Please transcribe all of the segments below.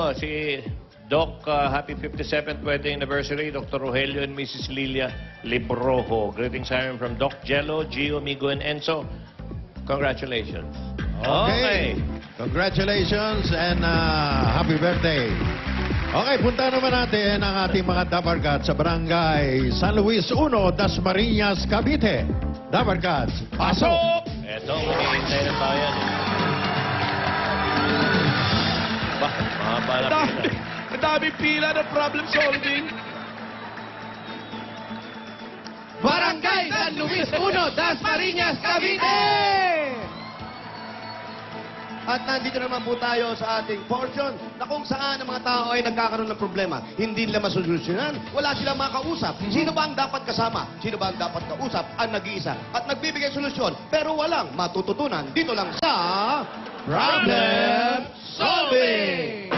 Si Doc, happy 57th wedding anniversary, Dr. Rogelio and Mrs. Lilia Librojo. Greetings iron from Doc Jello, Gio, Migo, and Enzo. Congratulations. Okay. Congratulations and happy birthday. Okay, punta naman natin ang ating mga Dabarkats sa Barangay San Luis 1, Dasmariñas, Cavite. Dabarkats, pasok! Eto, maghihintay ng bayan. Mahaba na pila. Ang daming pila ng problem solving. Barangay San Luis 1, Dasmariñas, Cavite! At nandito naman po tayo sa ating portion na kung saan ang mga tao ay nagkakaroon ng problema. Hindi nila masolusyonan. Wala silang makausap. Sino ba ang dapat kasama? Sino ba ang dapat kausap? Ang nag-iisa. At nagbibigay solusyon. Pero walang matututunan. Dito lang sa Problem Solving!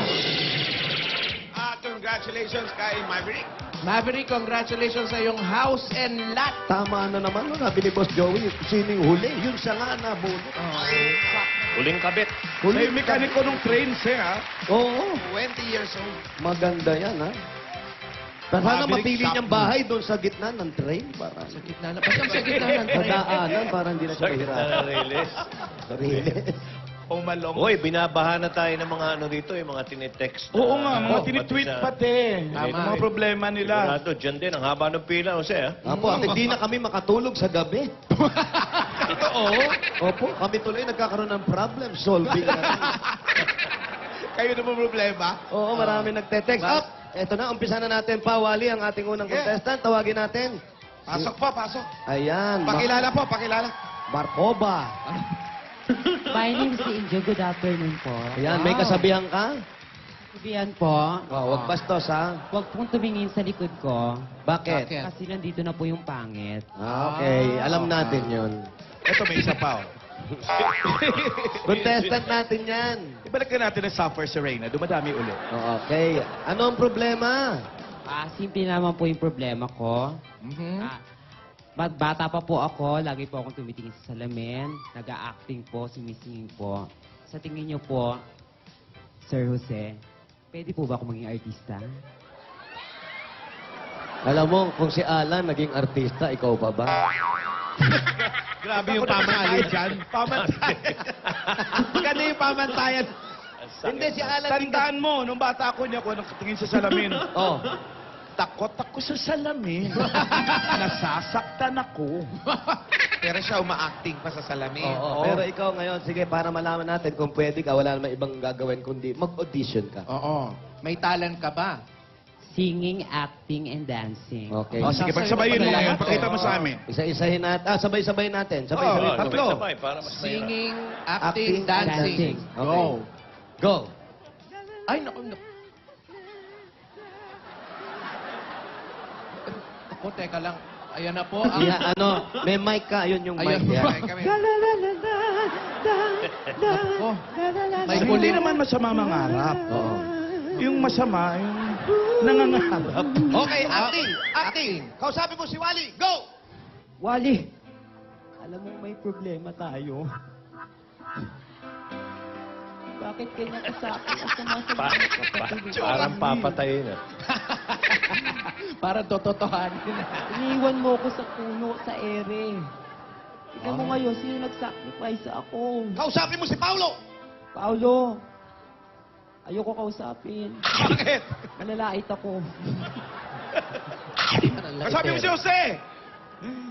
Congratulations kay Maverick. Maverick, congratulations sa iyong house and lot. Tama na naman. No? Sabi ni Boss Joey, sino yung huli? Yun siya nga nabulot. Huling kabit. May mekaniko ng train siya. Oo. 20 years old. Maganda yan, ha? Pero sana Maverick mapili shop niyang bahay doon sa gitna ng train. Para Sa gitna na. Basta sa gitna ng train. madaanan, para hindi na siya Sakit na mahirapan. release. Sarili. Pumalong. Hoy, binabaha na tayo ng mga ano dito, yung mga tinitext. Oo nga, mga tinitweet pati. Tama. Yung mga problema nila. Sigurado, dyan din. Ang haba ng pila, Jose, ha? Apo, at hindi na kami makatulog sa gabi. Totoo. Opo, kami tuloy nagkakaroon ng problem solving. Kayo naman problema. Oo, marami nagte-text. Up! Eto na, umpisa na natin pa, Wally, ang ating unang contestant. Tawagin natin. Pasok po, pasok. Ayan, Pakilala po, pakilala. Marcoba. My name is Injo. Good afternoon po. Ayan, may kasabihan ka? Sabihan po, Huwag bastos, ha? huwag pong tumingin sa likod ko. Bakit? Bakit? Kasi nandito na po yung pangit. Okay, alam natin yun. Ito, may isa pa. Oh. Contestant natin yan. Ibalik na natin ang Suffer Serena. Dumadami ulit. Okay, ano ang problema? Simple naman po yung problema ko. Bata pa po ako, lagi po akong tumitingin sa salamin, nag-a-acting po, sumisingin po. Sa tingin niyo po, Sir Jose, pwede po ba ako maging artista? Alam mo, kung si Alan naging artista, ikaw pa ba? Grabe yung pamantayan dyan. Pamantayan. Maganda yung pamantayan. Hindi, si Alan... Tandaan mo, nung bata ako niya, ako nakatingin sa salamin. Oh, Takot ako sa salamin. Nasasaktan ako. Pero siya uma-acting pa sa salamin. oo. Pero ikaw ngayon, sige, para malaman natin kung pwede ka, wala naman ibang gagawin kundi mag-audition ka. Oo. May talent ka ba? Singing, acting, and dancing. Okay. O, sige, pagsabayin mo ngayon. Pakita mo sa amin. Isa-isahin natin. Sabay-sabay natin. Sabay-sabay. Oo, tatlo. Sabay, para mas mahirap. Singing, acting, dancing. Okay. Go. Ay, naku. Ako, teka lang. Ayan na po. Ang... Yeah, ano, may mic ka. Ayun yung mic. Ayun, Yeah. may kami. Ako. May Hindi huli naman masama mangarap. Oo. Yung masama, yung nangangarap. Okay, acting. Acting. Kausapin mo si Wally. Go! Wally, alam mo may problema tayo. Bakit ganyan ka sa akin? Ang kapatid ko. Parang papatayin, ha? Para tototohanin. Iniwan mo ako sa puno, sa ere. Tignan mo ngayon, sino nag-sacrifice sa ako? Kausapin mo si Paulo. Paulo, ayoko kausapin. Bakit? Malalait ako. Kasabi mo si Jose!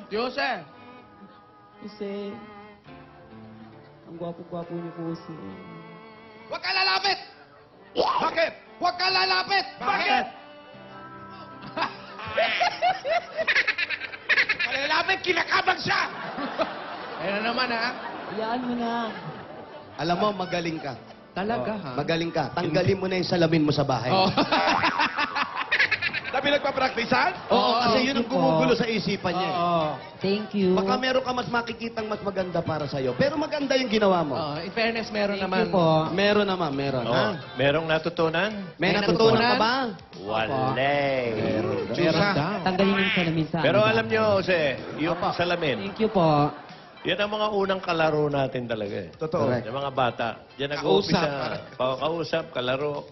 Jose. Kasi, ang gwapo-gwapo niyo po si... Huwag ka lalapit! Bakit? Huwag ka lalapit! Bakit? Malalapit, kinakabag siya! Ayan na naman, ha? Hayaan mo na. Alam mo, magaling ka. Talaga, ha? Magaling ka. Tanggalin mo na yung salamin mo sa bahay. Oh. Sabi nagpa-practicean? Oo, kasi yun ang Thank you po. gumugulo sa isipan niya. Oo. Thank you. Baka meron ka mas makikitang mas maganda para sa'yo. Pero maganda yung ginawa mo. Oh, in fairness, meron Thank naman. you po. Meron naman, meron. Oo. Ha? Merong natutunan? May May natutunan ka natutunan? ba? Wala. Meron daw. Tanggalin yung salamin sa Pero ano, alam sa nyo, akin. Jose, yung salamin, Thank you po. yan ang mga unang kalaro natin talaga, eh. Totoo. Correct. Yung mga bata. Diyan nag-uumpisa. Kausap, kalaro.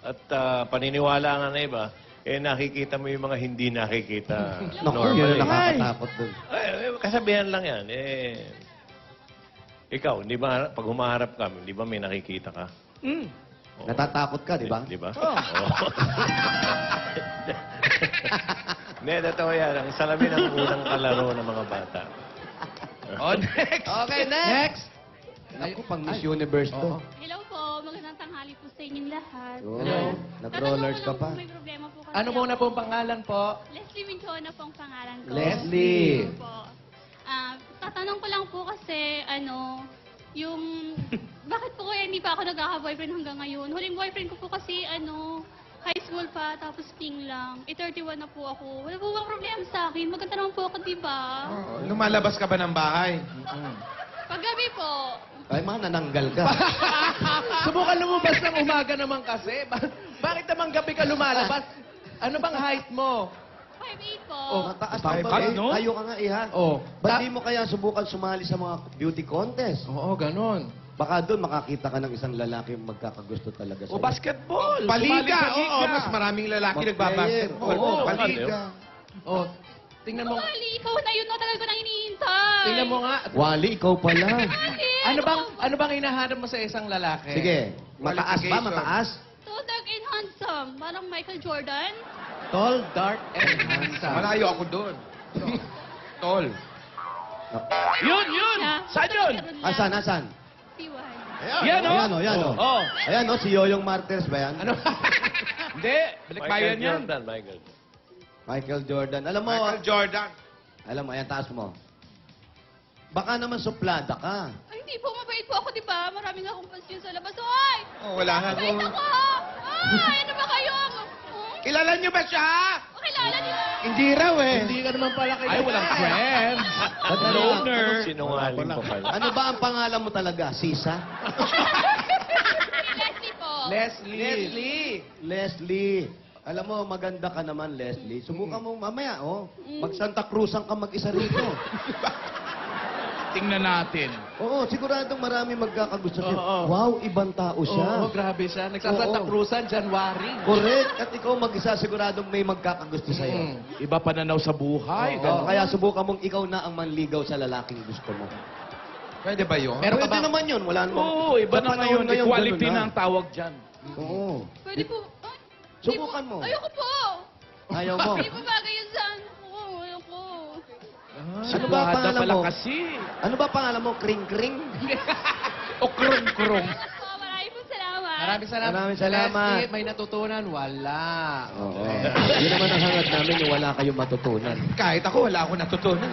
At paniniwala nga na iba, nakikita mo yung mga hindi nakikita Naku, yun normally. ang nakakatakot dun. Kasabihan lang yan. Ikaw, di ba, pag humaharap kami, di ba may nakikita ka? Oo. Natatakot ka, di ba? Di ba? Oo. Hindi, totoo yan. Ang salamin ang unang kalaro ng mga bata. Oh, next. Okay, next. Naku, pang Miss Universe to. Hello po, magandang tanghali po sa inyong lahat. Hello. Nag-rollers ka pa. May problema po kasi Ano muna ako. pong pangalan po? Leslie Minchona po ang pangalan ko. Leslie. Po. Tatanong ko lang po kasi, yung... Bakit po kaya hindi pa ako nagkaka-boyfriend hanggang ngayon? Huling boyfriend ko po kasi, high school pa, tapos ping lang. 31 na po ako. Wala po bang problema sa akin? Maganda naman po ako, di ba? Lumalabas ka ba ng bahay? Paggabi po, Ay, nananggal ka. Subukan lumabas ng umaga naman kasi. Bakit naman gabi ka lumalabas? Ano bang height mo? 5'8 po. Mataas Five ka ba? five, no? Tayo ka nga, Iha. Oh. Ba't di mo kaya subukan sumali sa mga beauty contest? Oo, ganon. Baka doon makakita ka ng isang lalaki magkakagusto talaga sa'yo. O basketball. Paliga. Oo, mas maraming lalaki Mag-player. nagbabasketball. Oo, Paliga. Oh, tingnan mo. Wali, ikaw na yun. Tagal ko nang hinihintay. Tingnan mo nga. Wally, ikaw pala. Ano bang hinahanap mo sa isang lalaki? Sige, mataas ba? Qualification. Mataas? Tall, dark, and handsome. Parang Michael Jordan. Tall, dark, and handsome. Malayo ako doon. Tol. Yun! Siya. Saan yun? Meron lang. Asan, asan? Siwan. Yan, Ayan, o, yan, o. Oh. Ayan, o, si Yoyong Martires ba yan? Ano? Hindi. Balikbayan yan. Michael. Michael Jordan. Alam mo, Jordan. ayan, taas mo. Baka naman suplada ka. Ay, hindi po. Mabait po ako, di ba? Maraming akong pasyon sa labas. Hoy! Oh, wala nga Mabait ako. ako! Ay, ano ba kayo? Kilala niyo ba siya? Kilala niyo? Hindi raw eh. Hindi ka naman pala kaya. Ay, walang friends. Ba't ano, Sinungaling pa pala. ano ba ang pangalan mo talaga? Sisa? Leslie po. Leslie. Leslie. Alam mo, maganda ka naman, Leslie. Subukan mo mamaya, Mag-Santa Cruzan ka mag-isa rito. Tingnan natin. Oo, siguradong marami magkakagusto sa'yo. Oo. Wow, ibang tao siya. Oo, grabe siya. Nagsasanta Oo. Cruzan, January. Correct. At ikaw mag-isa, siguradong may magkakagusto sa'yo. Iba pananaw sa buhay. Oo, kaya subukan mong ikaw na ang manligaw sa lalaking gusto mo. Pwede ba yun? Meron ka Pwede ba? naman yun. Wala namang... Oo, iba Sa na panahon ngayon. Equality ganun na ang tawag dyan. Oo. Pwede po. Ay, Subukan hindi po. mo. Ayoko po. Ayaw mo. Hindi po bagay yun sa ano ko. Ayoko. Ano ba Suplada pangalan pala mo? kasi. Ano ba pangalan mo? Kring-kring? O krong-krong. Po, maraming po salamat. Maraming salamat. Maraming salamat. Leslie, may natutunan? Wala. Oo. Okay. Yun naman ang hangad namin yung wala kayong matutunan. Kahit ako, wala akong natutunan.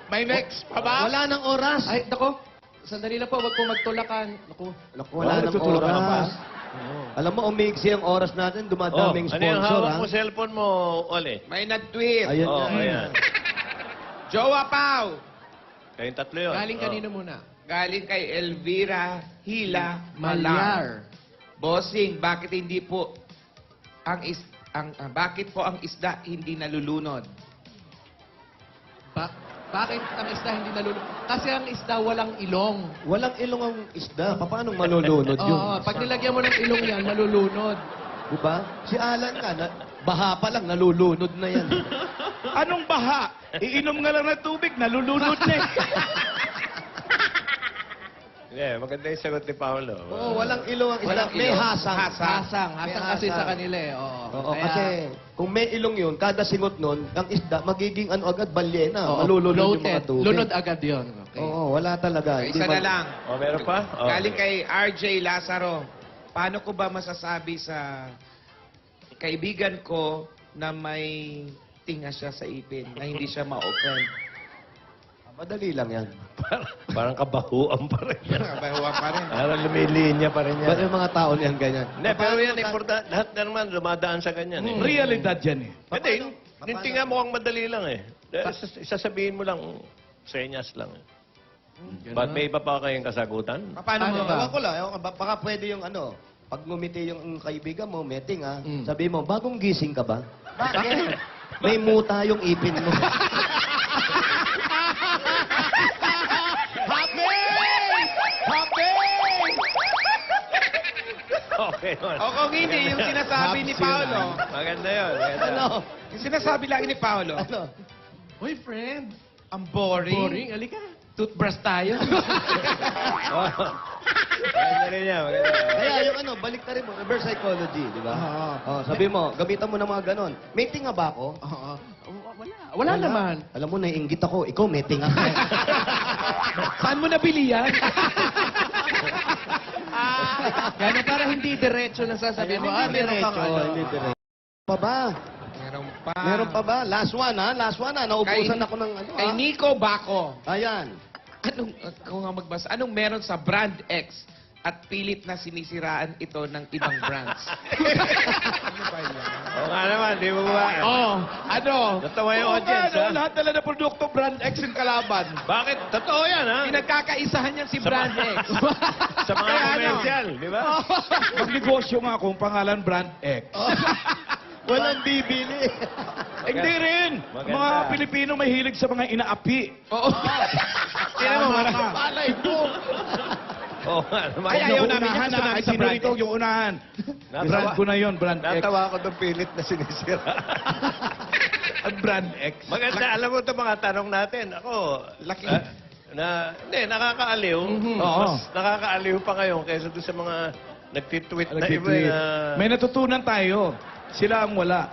May next pa ba? Wala nang oras. Ay, nako. Sandali lang po, wag po magtulakan. Naku. Naku, wala nang natutulog ka na pa. oras. Alam mo, umiiksi ang oras natin. Dumadaming ano yung sponsor, hawak ha? mo cellphone mo, Ole? May nag-tweet. Ayun Oh, nga. ayan. Jowa Pau. Kayong tatlo yun. Galing Oh. kanino muna? Galing kay Elvira Hila Malar. Malyar. Bossing, bakit hindi po bakit po ang isda hindi nalulunod? Bakit ang isda hindi nalulunod? Kasi ang isda walang ilong. Walang ilong ang isda. Paano malulunod yun? Oo, pag nilagyan mo ng ilong yan, malulunod. Diba? Si Alan nga, baha pa lang, nalulunod na yan. Anong baha? Iinom nga lang ng tubig, nalulunod na eh. Yeah, maganda yung sagot ni Paolo. Oo, walang ilong ang isda. Walang May ilong. hasang. Hasang May kasi hasang. sa kanila eh. Oo. Oo, Kaya- kasi kung may ilong yun, kada singot nun, ang isda, magiging agad, balyena. Oo, Malulunod yung mga bloated. tubig. Lunod agad yun. Okay. Oo, wala talaga. Isa na lang. Oh, meron pa? Oh. Galing kay RJ Lazaro. Paano ko ba masasabi sa kaibigan ko na may tinga siya sa ipin, na hindi siya ma-open? Madali lang yan. Parang kabahuan pa rin yan. Kabahuan pa rin. Parang lumilinya pa rin Ba't yan. yung mga tao niyan ganyan? Hindi, pero yan, importante. Lahat na naman dumadaan sa ganyan eh. Realidad yan eh. Hindi, yung tinga mo mukhang madali lang eh. Isasabihin mo lang, senyas lang eh. Ba't may iba pa kayong kasagutan? Paano mo? Ewan ko lang. Baka pwede yung pag ngumiti yung kaibigan mo, meeting sabi mo, bagong gising ka ba? Bakit? May muta yung ipin mo. Okay yun. O kung hindi, yung sinasabi ni Paolo. Maganda yun. Maganda. Ano? Yung sinasabi lang ni Paolo. Ano? Uy, friend. Ang boring. Boring. Halika. Toothbrush tayo. Oh. Maganda rin yan. Maganda. Kaya yung ano, balik na rin mo, reverse psychology, di ba? Oh, sabi mo, gamitan mo ng mga ganon. May tinga ba ako? Oo. Wala naman. Alam mo, naiinggit ako. Ikaw, may tinga ka. Saan mo nabili yan? Gano'n para hindi diretso na sasabihin mo. Hindi Meron kang diretso, ano. hindi diretso. Pa ba? Meron pa. Meron pa ba? Last one, ha? Last one, ha? Naubusan ako ng ano, Kay ha? Nico Baco. Ayan. Anong, kung nga magbasa, anong meron sa brand X at pilit na sinisiraan ito ng ibang brands? Ano ba yan? Oo nga naman, di mo ba? Oh, ano? Natawa yung audience, ha? Lahat nila na produkto brand X yung kalaban. Bakit? Totoo yan, ha? Pinagkakaisahan yan si Sa brand mga- X. Sa mga Kaya ano? commercial, di ba? Magnegosyo nga akong pangalan brand X. Walang bibili. Hindi rin. Maganda. Mga Pilipino mahilig sa mga inaapi. Oo. Tingnan mo, Tama ka. Palay po. Oo nga naman. Ay, ayaw namin unahan yan. Gusto na. namin Ay, sa sino brand rito X. yung unahan? Natawa. Brand ko na yon, brand X. Natawa ako ng pilit na sinisira. Ang brand X. Maganda, alam mo ito mga tanong natin. Ako, Laki. hindi, nakakaaliw. Mas nakakaaliw pa ngayon kaysa doon sa mga nagtitweet na iba Nagtitweet. na... May natutunan tayo. Sila ang wala.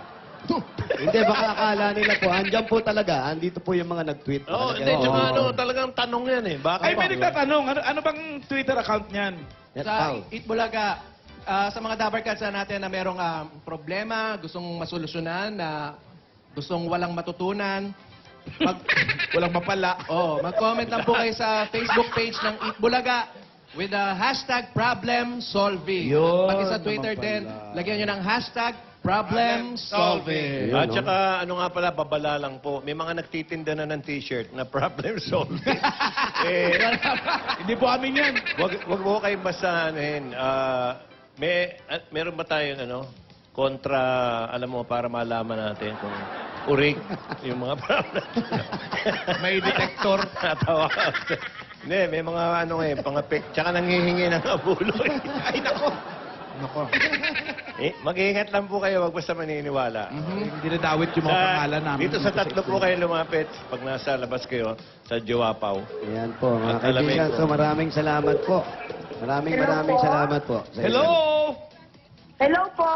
Hindi, baka akala nila po, andyan po talaga, andito po yung mga nag-tweet. Oo, Talaga. hindi, tsaka ano, talagang tanong yan eh. Bakit? Ay, may nagtatanong. Ano bang Twitter account niyan? Net Sa Pao. Eat Bulaga, sa mga Dabarkads natin na merong problema, gustong masolusyonan, na gustong walang matutunan, Walang mapala. mag-comment lang po kayo sa Facebook page ng Eat Bulaga with the hashtag problem solving. Yun Pati sa naman Twitter pala. din, lagyan nyo ng hashtag problem solving. At saka, ano nga pala, babala lang po. May mga nagtitinda na ng t-shirt na problem solving. Hindi po amin yan. wag mo kayong basta anuhin. Meron ba tayong ano, kontra, alam mo, para malaman natin kung urig yung mga problem. May detector. Natawa ka. Hindi, may mga ano pangapik. Tsaka nanghihingi ng abuloy. Ay, nako. Mag-iingat lang po kayo, wag basta maniniwala. Hindi na dawit yung mga pangalan namin. Dito sa tatlo po kayo lumapit pag nasa labas kayo sa Jowapaw. Ayan po, mga At alamig kaibigan. po. So maraming salamat po. Maraming salamat po. sa Hello! Hello po.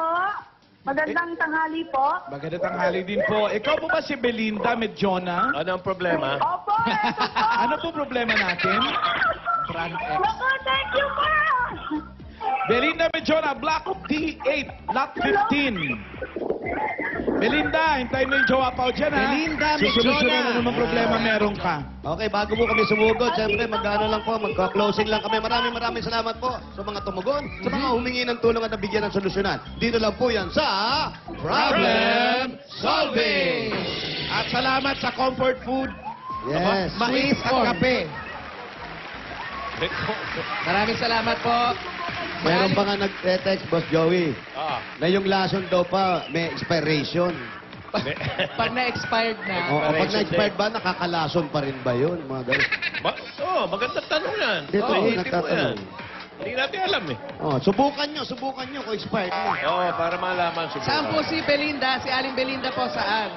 Magandang tanghali po. Maganda tanghali din po. Ikaw po ba si Belinda Medjona? Ano ang problema? Opo, eto po. Ano po problema natin? Brand X. Naku, thank you po. Belinda Medjona, Block D8, Lot 15. Belinda, hintayin mo yung jowa pa dyan, ha? Belinda Susunod-sunod Medjona. na naman problema meron ka. Okay, bago po kami sumugod, siyempre magkano lang po, magka-closing lang kami. Maraming salamat po sa mga tumugon, sa mga humingi ng tulong at nabigyan ng solusyonan. Dito lang po yan sa Problem Solving! At salamat sa comfort food. Yes. Mais at kape. Maraming salamat po. Meron pa nga nag-text, Boss Joey, na yung lason daw pa may expiration. Pag na-expired na, O, pag na-expired ba, nakakalason pa rin ba yun? Mga ganun. Magandang tanong yan. Dito, Iisipin mo nagtatanong. yan. Hindi natin alam eh. Oh, subukan nyo kung expired na. Oo, para malaman. saan po si Belinda? Si Aling Belinda po, saan?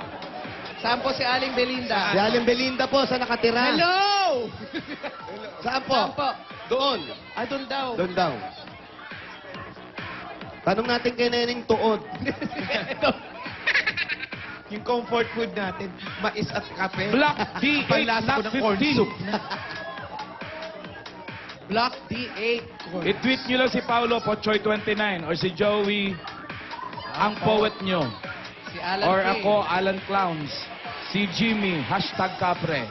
Saan po si Aling Belinda? Si Aling Belinda po, saan nakatira? Hello! Saan po? Saan po? Doon. Ah, doon daw. Doon daw. Tanong natin kay Neneng Tuod. Yung comfort food natin, mais at kape. Block D8, Panlasa ko Lot ng corn 15. soup. Block D8. I-tweet nyo lang si Paolo Pochoy29 or si Joey, ang poet nyo. Si Alan Or K. ako, Alan Clowns. Si Jimmy, #Capre.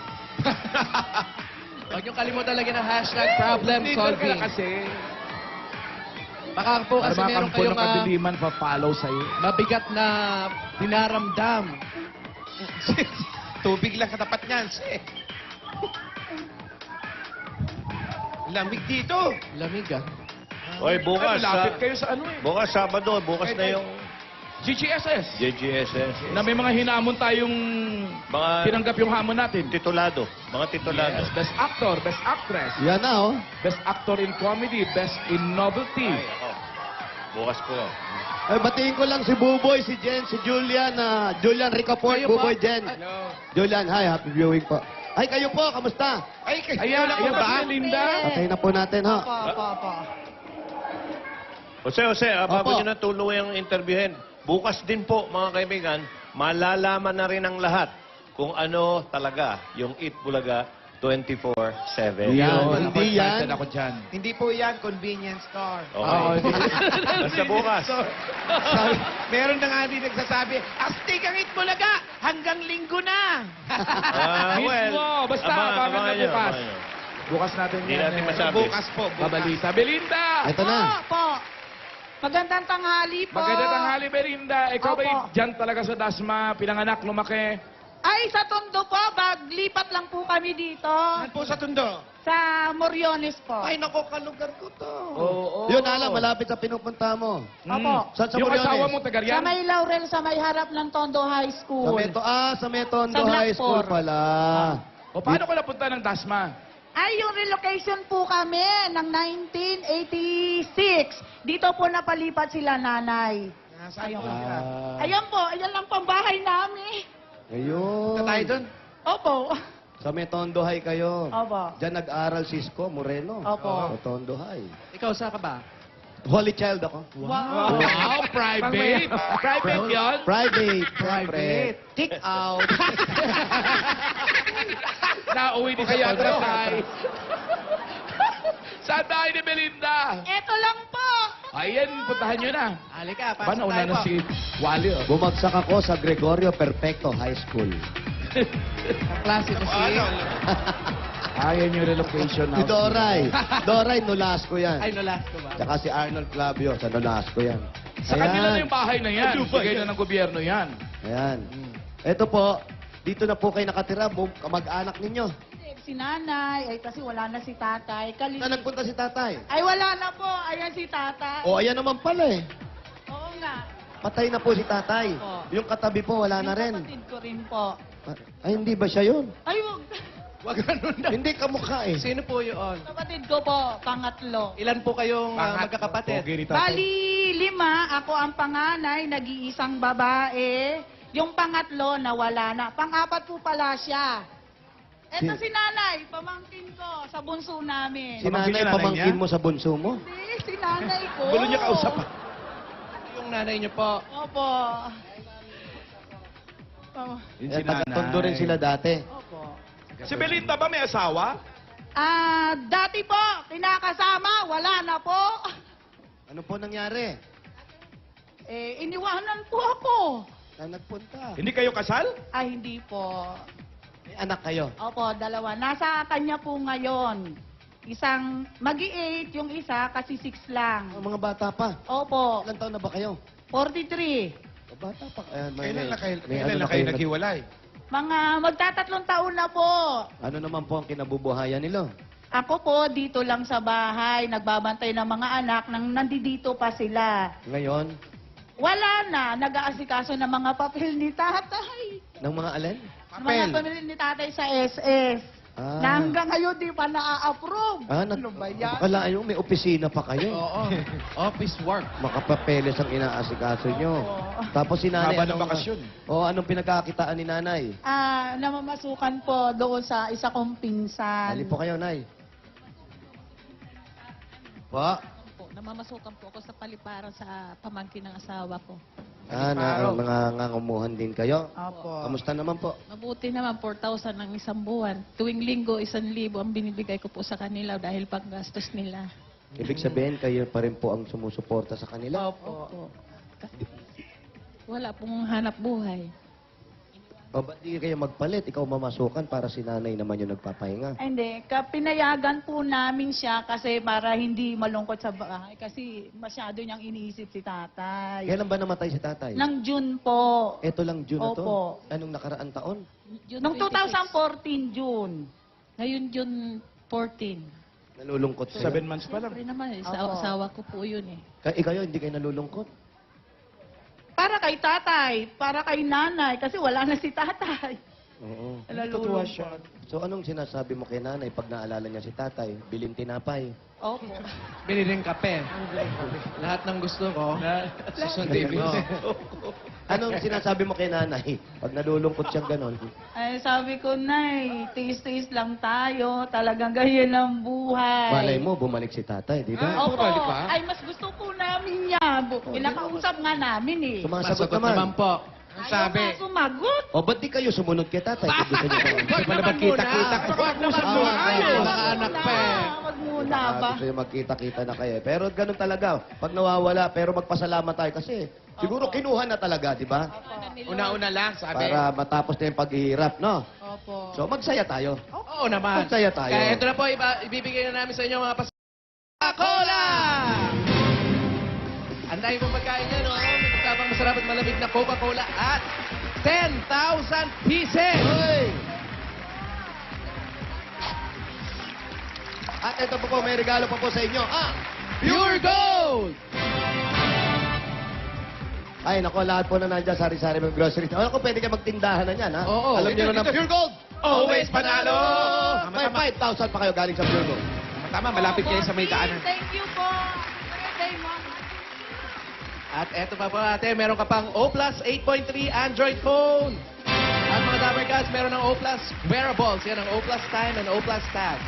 Huwag niyong kalimutan lagyan ng hashtag problem Twitter ka solving. na kasi. Baka po kasi Para meron makampo kayong ng kadiliman, pa-follow sa'yo. mabigat na dinaramdam. Tubig lang katapat niyan. Lamig dito. Lamig ah. Oy, bukas. Malapit kayo sa ano eh. Bukas, Sabado. Bukas na yung GGSS. JGSS. Na may mga hinamon tayong Mga tinanggap yung hamon natin. titulado. Mga titulado. Yes, Best Actor, Best Actress, Yan na, oh. Best Actor in Comedy, Best in Novelty, Bukas po. Ay, batiin ko lang si Buboy, si Jen, si Julian, Julian Ricaport, Kayo po. Buboy, Jen. Julian, hi, happy viewing po. Ay, kayo po, kamusta? Ayan, ayan ba si Linda? Patay na po natin, ha? Jose, bago Opo. nyo na tuloy ang interviewin, bukas din po, mga kaibigan, malalaman na rin ang lahat kung ano talaga yung Eat Bulaga 24/7. Yan, hindi yan. Excited ako dyan. Hindi po yan convenience store. Okay. Basta bukas. Meron na nga din nagsasabi, astig ang Itbulaga, hanggang linggo na. Mismo, basta abangan na nyo, bukas. abangan nyo. Bukas natin Hindi yan. natin masabi. Bukas po, bukas. Babalita. Belinda! Ito na. Po. Magandang tanghali po. Maganda tanghali, Belinda. Ikaw Opo. ba'y dyan talaga sa Dasma, pinanganak, lumaki? Ay, sa Tondo po, baglipat lang po kami dito. Saan po sa Tondo? Sa Moriones po. Ay, nako, kalugar ko to. Oo. Yun, alam, malapit sa pinupunta mo. Opo. Saan sa Yung Moriones? asawa mo, taga Sa riyan? may Laurel, sa may harap ng Tondo High Sa School. sa Metondo Sa High Blackport. School pala. O paano ko napunta ng Dasma? Ay, yung relocation po kami ng 1986. Dito po napalipat sila nanay. Saan po? Ayan po, ayan lang pang bahay namin. Ayun. Punta tayo doon. Opo. Sa Metondo High kayo. Opo. Diyan nag-aral si Isko Moreno. Opo. Metondo High. Ikaw, saan ka ba? Holy Child ako. Wow. Wow, private. Private yun? Private. Private. Kick out. Nauwi ni Kaya sa daw. Tatay. Saan tayo ni Belinda? Eto lang po. Ayan, puntahan nyo na. Halika, pasok Paano una tayo na po. si Wally? Oh. Bumagsak ako sa Gregorio Perfecto High School. Klase ko si... Ayan yung relocation Si Doray. Doray, Nolasco yan. Ay, nulas ko ba? Tsaka si Arnold Clavio, sa Nolasco yan. Sa kanila na yung bahay na yan. Bigay na ng gobyerno yan. Ayan. Ito po, dito na po kayo nakatira, kamag-anak ninyo. Si nanay, ay kasi wala na si tatay. Saan nagpunta si tatay? Ay, wala na po. Ayan si tatay. O, ayan naman pala eh. Oo nga. Patay na po si tatay. Opo. Yung katabi po, wala na rin. Yung kapatid ko rin po. Ay, hindi ba siya yun? Ay, wag. Wag ganun na. Hindi kamukha eh. Sino po yun? Kapatid ko po, pangatlo. Ilan po kayong magkakapatid? Bali, 5. Ako ang panganay, nag-iisang babae. Yung pangatlo, nawala na. Pang-apat po pala siya. Eto si nanay, pamangkin ko sa bunso namin. Si Pamangkin nanay, niya, nanay pamangkin niya? mo sa bunso mo? Hindi, si nanay ko. Gulo niya kausap. Yung nanay niyo po. Opo. Oh, Yun Eh, taga-tondo rin sila dati. opo. Si Belinda ba may asawa? Dati po, kinakasama, wala na po. Ano po nangyari? Iniwanan po ako. Saan nagpunta? Hindi kayo kasal? Ay, hindi po. May anak kayo. Opo, 2. Nasa kanya po ngayon. Isang, magi-8 yung isa kasi 6 lang. Oh, mga bata pa. Opo, Ilan taon na ba kayo? 43. Bata pa. Ayan, Kailan na kayo, may kailan ano na kayo nag- naghiwalay? Mga magtatatlong taon na po. Ano naman po ang kinabubuhayan nila? Ako po, dito lang sa bahay, nagbabantay ng mga anak nang nandito pa sila. Ngayon, Wala na, nag-aasikaso ng mga papel ni tatay. ng mga alin? Mga papel ni tatay sa SS. Ah. Na hanggang ngayon di pa na-approve. Ano ba yan? Akala nyo, may opisina pa kayo. Oo. Office work. Makapapeles ang inaasikaso nyo. Oo. Tapos si nanay... Haba ng bakasyon. Anong pinagkakitaan ni nanay? Namamasukan po doon sa isa kong pinsan. Ali po kayo, nay. Po? Po, namamasukan po ako sa paliparan sa pamangkin ng asawa ko. Nangangumuhan din kayo. Opo. Kamusta naman po? Mabuti naman, 4,000 ng isang buwan. Tuwing linggo, 1,000 ang binibigay ko po sa kanila dahil panggastos nila. Ibig sabihin, kayo pa rin po ang sumusuporta sa kanila. Opo. Wala pong hanap buhay. O ba't di kayo magpalit? Ikaw mamasukan para si nanay naman yung nagpapahinga. Ay, hindi. Pinayagan po namin siya kasi para hindi malungkot sa bahay. Kasi masyado niyang iniisip si tatay. Kailan ba namatay si tatay? Nang June po. Ito lang June na to? Opo. Anong nakaraang taon? June Noong 26. 2014, June. Ngayon, June 14. Nalulungkot kayo? 7 months pa lang. Siyempre naman, Opo. asawa ko po yun eh. Ikaw hindi kayo nalulungkot? Para kay tatay, para kay nanay, kasi wala na si tatay. Oo. Nalulungkot. siya. So anong sinasabi mo kay nanay pag naalala niya si tatay? Bilin tinapay. Opo. Bili rin kape. Lahat ng gusto ko. Susundin mo. Anong sinasabi mo kay nanay pag nalulungkot siyang ganon? Ay, sabi ko, Nay, tiis-tiis lang tayo. Talagang ganyan ang buhay. Malay mo, bumalik si tatay, di ba? Opo. bumalik pa? Ay, mas gusto po namin niya. Pinakausap nga namin eh. Sumasagot Masagot naman naman. po. Ang sabi, Ayaw nga sumagot. O, ba't di kayo sumunod kay tatay? Kung gusto niyo pa. Huwag naman magkita-kita. Wag naman muna. Mga anak pa eh. Wag muna ba? Gusto niyo magkita-kita na kayo. Pero ganun talaga. Pag nawawala, pero magpasalamat tayo kasi siguro kinuha na talaga, di ba? una-una lang, sabi. Para matapos na yung paghihirap, no? Opo. So, magsaya tayo. Oo naman. Magsaya tayo. Kaya ito na po, ibibigay na namin sa inyo mga Coca-Cola! Ang dahil pong pagkain niya, no? Magkakabang masarap at malamig na Coca-Cola at 10,000 pieces! At ito po, may regalo pa po sa inyo. Pure Gold! Ay, nako, lahat po na nandiyan, sari-sari ng groceries. Ano ko, pwede kayo magtindahan na yan, ha? Oo. Alam niyo na ng Pure Gold! Always panalo! May 5,000 pa kayo galing sa Pure Gold. Tama, malapit kayo sa may daanan. Thank you po. Birthday mo. At eto pa po ate, meron ka pang O Plus 8.3 Android phone. At mga Dabber Cats, meron ng O Plus wearables. Yan ang O Plus Time and O Plus Tag.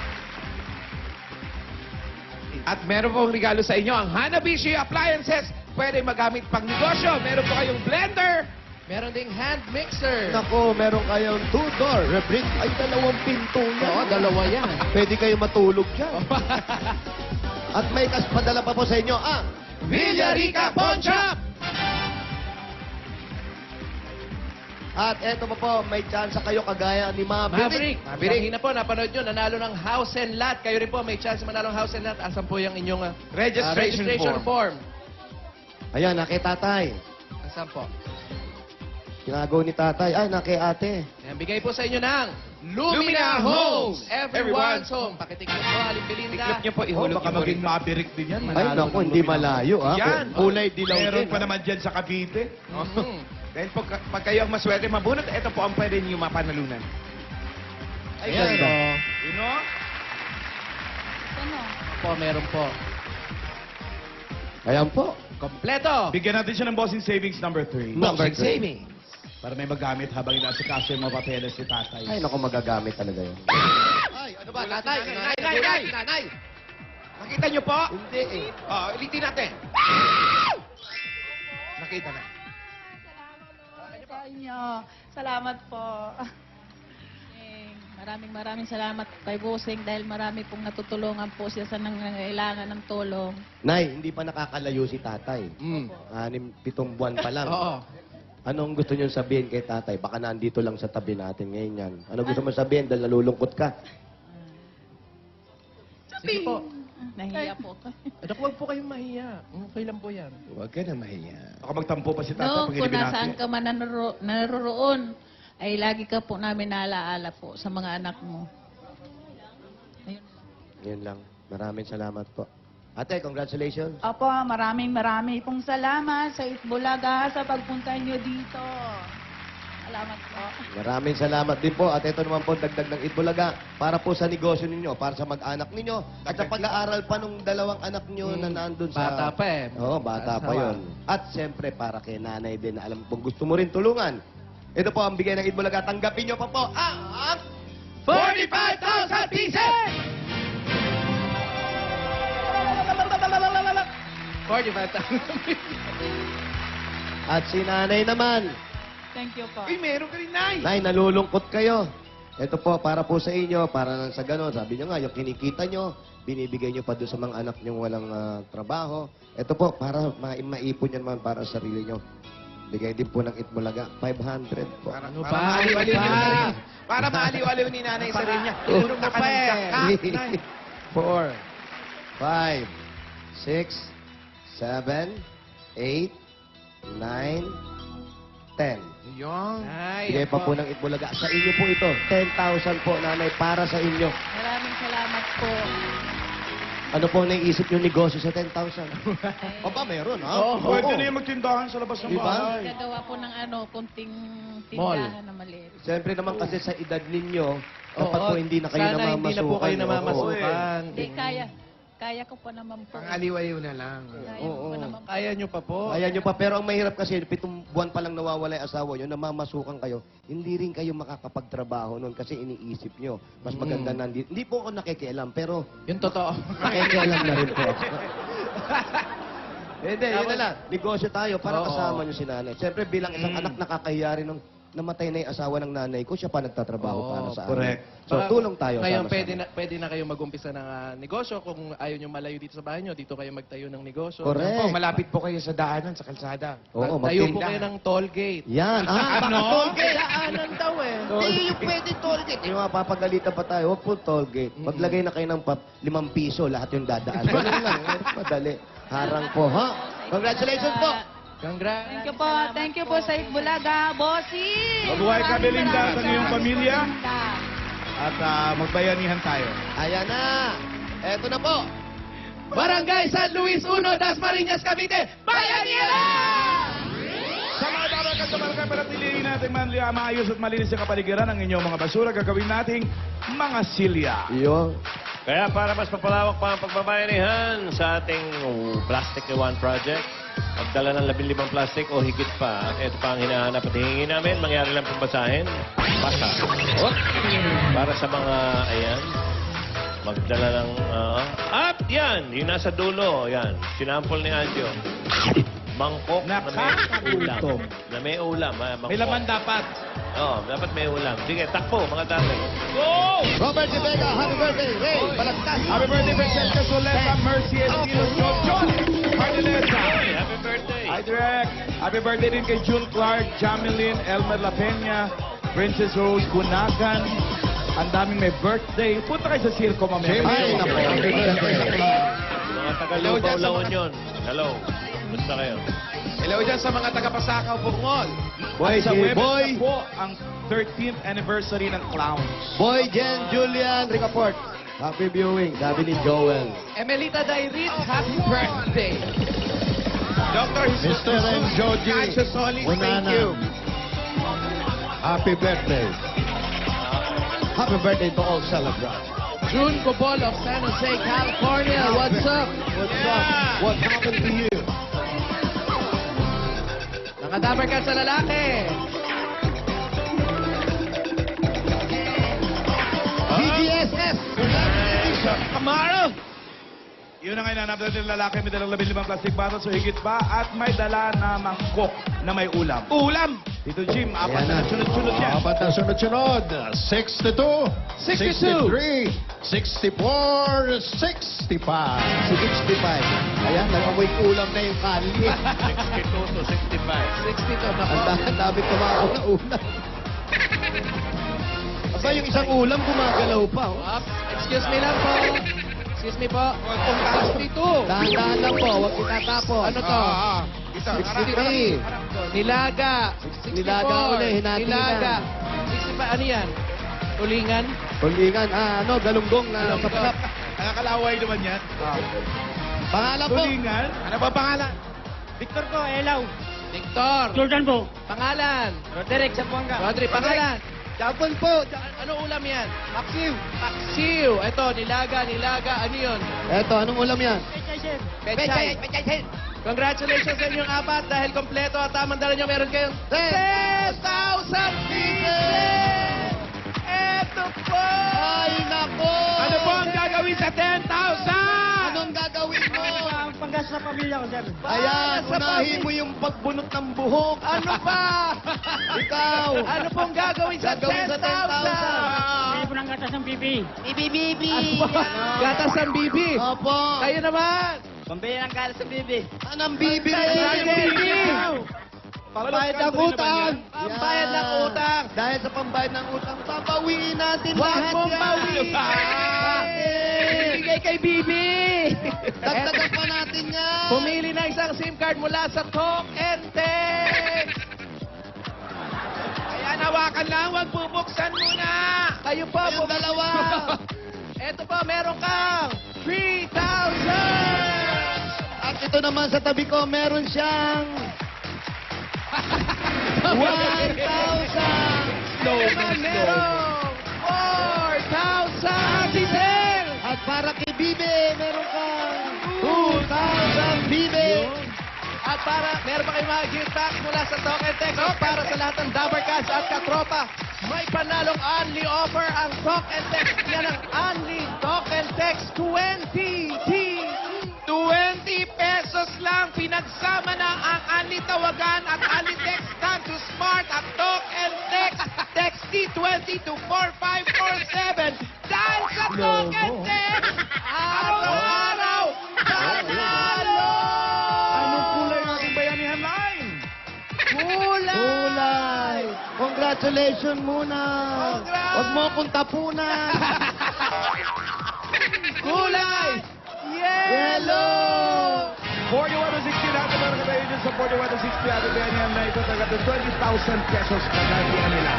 At meron pong regalo sa inyo ang Hanabishi Appliances. Pwede magamit pang negosyo. Meron po kayong blender. Meron ding hand mixer. Nako, meron kayong 2-door refrigerator. Ay, dalawang pinto yan. Oo, dalawa yan. Pwede kayo matulog dyan. At may padala pa po sa inyo, Villarica Pawn Shop! At eto pa po, may chance kayo kagaya ni Maverick. Kanina po, napanood nyo, nanalo ng house and lot. Kayo rin po, may chance manalo ng house and lot. Asan po yung inyong Registration form? Ayan, naki tatay. Asan po? Kinagaw ni tatay. Ay, naki ate. Ayan, bigay po sa inyo ng Lumina Homes! Everyone's home. Pakitikip po, Aling Belinda. Tiklop niyo po, ihulog Baka niyo po rin. maging mabirik din yan. Ay, Manalo naku, ng hindi Lumina. malayo, ha? Yan. Kulay dilaw Meron din. pa naman dyan sa Cavite. Mhm. Dahil pag kayo ang maswerte mabunot, ito po ang pwede niyo mapanalunan. Ay, ganda. You know? Ano? Po, meron po. Ayan po. Kompleto! Bigyan natin siya ng bossing savings number 3. Number Boxing three. saving. Para may magamit habang inaasikaso yung mga papeles si tatay. Ay, naku, magagamit talaga yun. Ay, ano ba, tatay? Nanay! Nakita niyo po? Hindi eh. Oh, ulitin natin. Nakita na. Sa inyo. Salamat po. Maraming salamat kay Bossing dahil marami pong natutulungan po siya sa nangangailangan ng tulong. Nay, hindi pa nakakalayo si tatay. 6-7 buwan pa lang. Oo. Anong gusto niyo sabihin kay tatay? Baka nandito lang sa tabi natin ngayon yan. Ano gusto mo sabihin dahil nalulungkot ka? Sige po. Nahiya po ako. Anak, huwag po kayong mahiya. Okay lang po yan. Huwag ka na mahiya. Baka magtampo pa si tatay No, pag kung hindi nasaan binati. ka man naroroon, ay lagi ka po namin naalaala po sa mga anak mo. Ayun. Yun lang. Maraming salamat po. Ate, congratulations. Opo, maraming pong salamat sa Itbulaga sa pagpunta niyo dito. Salamat po. Maraming salamat din po. At ito naman po, dagdag ng Itbulaga para po sa negosyo ninyo, para sa mag-anak ninyo, at sa pag-aaral pa nung dalawang anak nyo na nandun sa... Bata pa eh. Oo, bata pa yun. At siyempre, para kay nanay din na alam kung gusto mo rin tulungan. Ito po ang bigay ng Itbulaga. Tanggapin nyo pa po ang 45,000 pieces! 45,000. At si nanay naman. Thank you po. Uy, meron ka rin, Nay! Nay, nalulungkot kayo. Ito po, para po sa inyo, para lang sa gano'n. Sabi nyo nga, yung kinikita nyo, binibigay nyo pa doon sa mga anak nyong walang trabaho. Ito po, para maipon yan naman para sa sarili nyo. Bigay din po ng Itbulaga, 500 po. Para, Ano para ba? maaliwaliw Ano niyo ba? na rin. Para maaliwaliw ni nanay sa rin niya. Tulong mo Punta ka pa ng eh. Jakarta, Nay. 4, 5, 6, 7, 8, 9, 10. Yun. Ay, Bigay pa po ng Itbulaga. Sa inyo po ito, 10,000 po, nanay, para sa inyo. Maraming salamat po. Ano po ang naiisip yung negosyo sa 10,000? Aba, meron, ha? Pwede na yung magtindahan sa labas ng Diba? bahay. Gagawa po ng kunting Mall. tindahan na maliit. Siyempre naman kasi sa edad ninyo, dapat po hindi na kayo Sana namamasukan. hindi na po kayo Oo. namamasukan. Hindi, kaya ko pa naman po. Pang-aliwayo na lang. Kaya ko pa naman po. Kaya nyo pa po. Ayan nyo pa, pero ang mahirap kasi, 7 buwan pa lang nawawala yung asawa nyo, namamasukan kayo, hindi rin kayo makakapagtrabaho noon kasi iniisip nyo. Mas maganda nandito. Hindi po ako nakikialam, pero Yung totoo. nakikialam na rin po ako. Hindi, yun na lang. Negosyo tayo para Oo. kasama nyo si nanay. Siyempre, bilang isang anak, nakakahiya rin nung namatay na yung asawa ng nanay ko, siya pa nagtatrabaho Oo, para sa correct. amin. So, tulong tayo. Ngayon, sama-sama. pwede na kayo mag-umpisa ng negosyo. Kung ayaw nyo malayo dito sa bahay nyo, dito kayo magtayo ng negosyo. Correct. Po, malapit po kayo sa daanan, sa kalsada. Oo, Tayo po magtinda. kayo ng toll gate. Yan. Baka toll gate. Daanan daw eh. Hindi yung pwede toll gate. Yung mapapagalitan pa tayo, huwag po toll gate. Maglagay na kayo ng 5 piso, lahat yung dadaan. Ganun lang, madali. Harang po, ha? Congratulations po! Congrats. Thank you po. Thank you po sa Itbulaga, Bossy. Mabuhay ka, Belinda, sa iyong pamilya. Belinda. At magbayanihan tayo. Ayan na! Eto na po! Barangay San Luis 1, Dasmariñas, Cavite. Bayanihan! Sa mga dapat sa barangay, panatilihin natin maayos at malinis ang kapaligiran ng inyong mga basura. Gagawin nating mga silya. Iyo. Kaya para mas mapalawak pa ang pagbabayanihan sa ating Plastic One Project, magdala ng 15 plastic o higit pa. At ito pa ang hinahanap at hihingi namin. Mangyari lang pong basahin. Basa. Oh. Para sa mga, ayan, magdala ng, yan, yung nasa dulo, yan, sinampol ni Anjo. Mangkok na may ulam. Na may ulam, mangkok. May laman dapat. Oo, dapat may ulam. Sige, takpo, mga tatay. Robert De Vega, happy birthday! Ray, Balagtas! Happy birthday, Francesca Soleta, Mercy Estilo, John Martineza. Happy birthday. Hi, Direk. Happy birthday din kay June Clark, Jameline, Elmer La Peña, Princess Rose Bunagan. Ang daming may birthday. Punta kayo sa circo mamaya. Ay, naku, happy birthday! Mga taga-Lubaw-Laon yun. Hello. Basta kayo. Hello dyan sa mga taga-Pasakaw, Bungol. Boy, Sa Webes Boy, na po ang 13th anniversary ng Clowns. Boy, Jen, Julian, Ricaport. Happy viewing, sabi ni Joel. Emelita Dairit, happy birthday. Dr. Mr. and Joji Nacho Solis, thank Unana. you. Happy birthday. Happy birthday to all celebrants. June Cobol of San Jose, California. What's up? What's up? What happened to you? Nakadamer ka sa lalaki. BGSS! Kamaro! Yun ang hinanap natin ng lalaki. May dalang 15 plastic bottles o higit pa at may dala na mangkok na may ulam. Ulam! Dito, Jim, apat Ayan na na. sunod-sunod yan. Apat na sunod-sunod. 62, 63, 64, 65. 65. Ayan, nag-amoy ulam na yung kali. 62 to 65. 62 na po. Ang dami tumao na ulam. Aba, yung isang ulam gumagalaw pa. Oh. Up. Excuse me lang po. Excuse me po. Kung taas dito. Dahan-dahan lang po, huwag itatapon. Ano to? 63. Nilaga. 64. Nilaga uli, hinati Nilaga. na. 65. Ano yan? Tulingan? Tulingan, galunggong na Galunggong. saprap. Nakakalaway naman yan. Pangalan po. Tulingan. Ano ba pangalan? Victor ko, Elaw. Victor. Jordan po. Pangalan. Roderick Zamboanga. Rodri. Pangalan. Japon po. Ano ulam yan? Maxim. Paksiw. Ito, nilaga. Ano yun? Eto, anong ulam yan? Pechay. Congratulations sa inyong apat dahil kompleto at tamang dala nyo meron kayong 10,000 pieces! Eto po! Ay, nako! Ano po ang gagawin sa 10,000? Anong gagawin mo? Ang panggas sa pamilya ko, sir. Ayan, Sa unahin mo yung pagbunot ng buhok. Ano pa? Ikaw! Ano pong gagawin sa Gagawin sa 10,000? Bili po ng gatas ng pipi. Ano ba? Gatas ng bibi. Opo! Kayo naman. Pambili ng gatas ng pipi. Anong bibili? Ang bibi. Pambayad ng utang! Pambayad ng utang. Dahil sa pambayad ng utang, babawiin natin Huwag lahat mong yan. bawiin. Ibigay kay Bibi. Dagdagan pa natin yan. Pumili na isang SIM card mula sa Talk and Text. Ayan, hawakan lang, huwag bubuksan muna. Kayo po. Kayong dalawa. Eto po, meron kang 3,000! At ito naman sa tabi ko, meron siyang 1,000! Merong 4,000! Giselle! At para kay Bibe, meron kang 2,000 Bibe! At meron pa kayong mga gift packs mula sa Talk and Text. At para sa lahat ng Dabarcats at katropa, may panalong only offer ang Talk and Text. Yan ang only Talk and Text 20. 20 pesos lang. Pinagsama na ang Anli Tawagan at Anli Text to Smart at Talk and Text. Text T20 to 4547. Dahil sa Talk and Text, araw-araw, panalo! Anong kulay ng ating bayanihan line? Kulay! Congratulations muna! Congrats! Huwag mo akong tapunan! Kulay! Yellow! 41 to 60 natin meron kayo dyan sa 41 to 60 ating bayanihan na ito. Taga 20,000 pesos kagaya nila.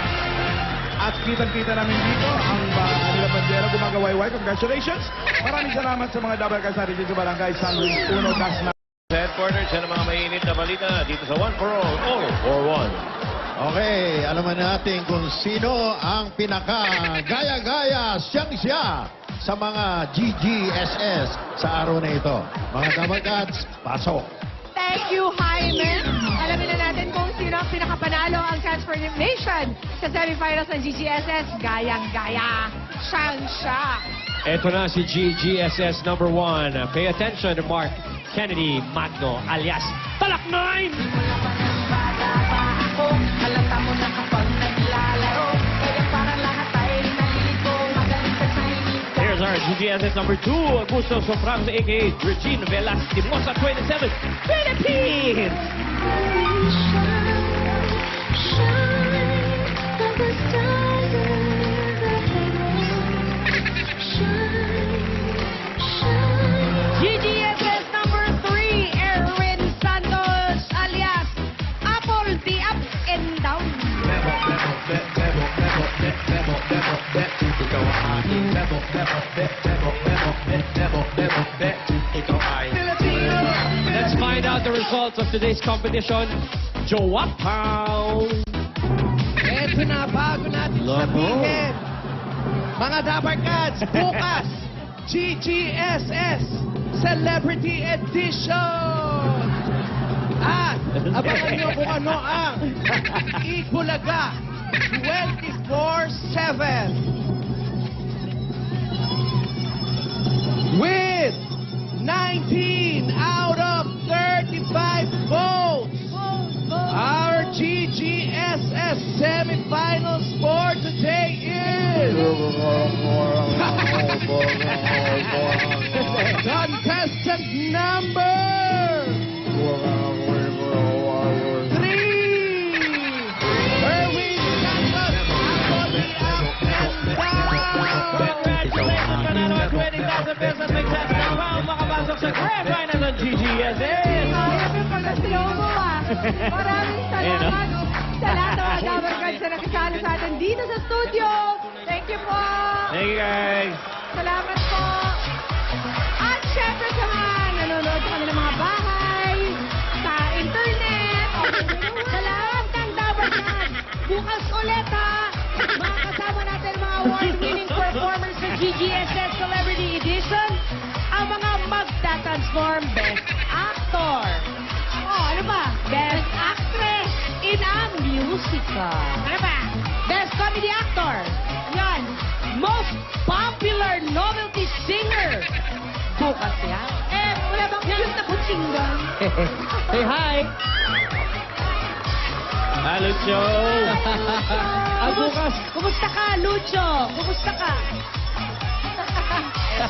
At kitang-kita namin dito ang nila bandera gumagawayway. Congratulations! Maraming salamat sa mga Dabarcats natin dito sa Barangay San Luis 1 Dasma. Sa headquarters, yan ang mga mainit na balita dito sa One for All for One. Okay, alaman natin kung sino ang pinaka-gaya-gaya siyang-siya sa mga GGSS sa araw na ito. Mga Dabarcats, pasok! Thank you, Jaime. Alamin na natin kung sino ang pinakapanalo ang transformation sa semifinals ng GGSS. Gayang-gaya, siyang-siya. Ito na si GGSS number 1. Pay attention to Mark Kennedy Magno alias Talak 9! Halata mo na kapag naglalaro. Kaya parang lahat tayo naliligo. Magaling ka sa inyo. Here's our GGSS number 2, Augusto Sofranza, a.k.a. Regine Velastimosa, 27, Philippines! GGSS number 3, Erwin Santos alias Apple, the up and down. Let's find out the results of today's competition. Jowapow! Ito na, bago natin sabihin. Mga Dabarcats, bukas, GGSS Celebrity Edition! At abangan nyo kung ano ang Ikulaga 24/7 with 19 out of 35 votes. Our GGSS semifinals for today is contestant number 3, Erwin Santos, Apple, Congratulations, panalo ang 20,000 pesos. May chance na pa ang makapasok sa grand final ng GGSS. Happy pag-asyaw mo Maraming salamat sa lahat ng mga Dabarcats na nakisala sa atin dito sa studio. Thank you po. Thank you, guys. Salamat po. At syempre sa mga nanonood sa kanilang mga bahay, sa internet, sa lahat ng Dabarcats. Bukas ulit ha. Mga kasama natin mga award-winning performers sa GGSS Celebrity Edition, ang mga magta-transform Best Actor. Ano ba? Best Actress in a Musical. Ano ba? Best Comedy Actor. Yan. Most Popular Novelty Singer. Bukas yan. Wala bang cute na kutsinggan? Say hi! Hi, Lucho! Bukas! Kumusta ka, Lucho? Kumusta ka?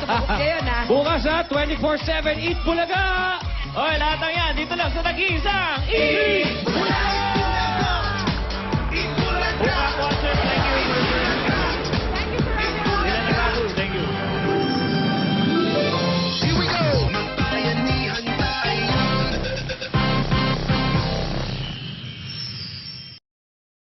Sumagot kayo na. Bukas ha, 24/7 Eat Bulaga! Oy, lahat ng yan, dito lang sa nag-iisang Eat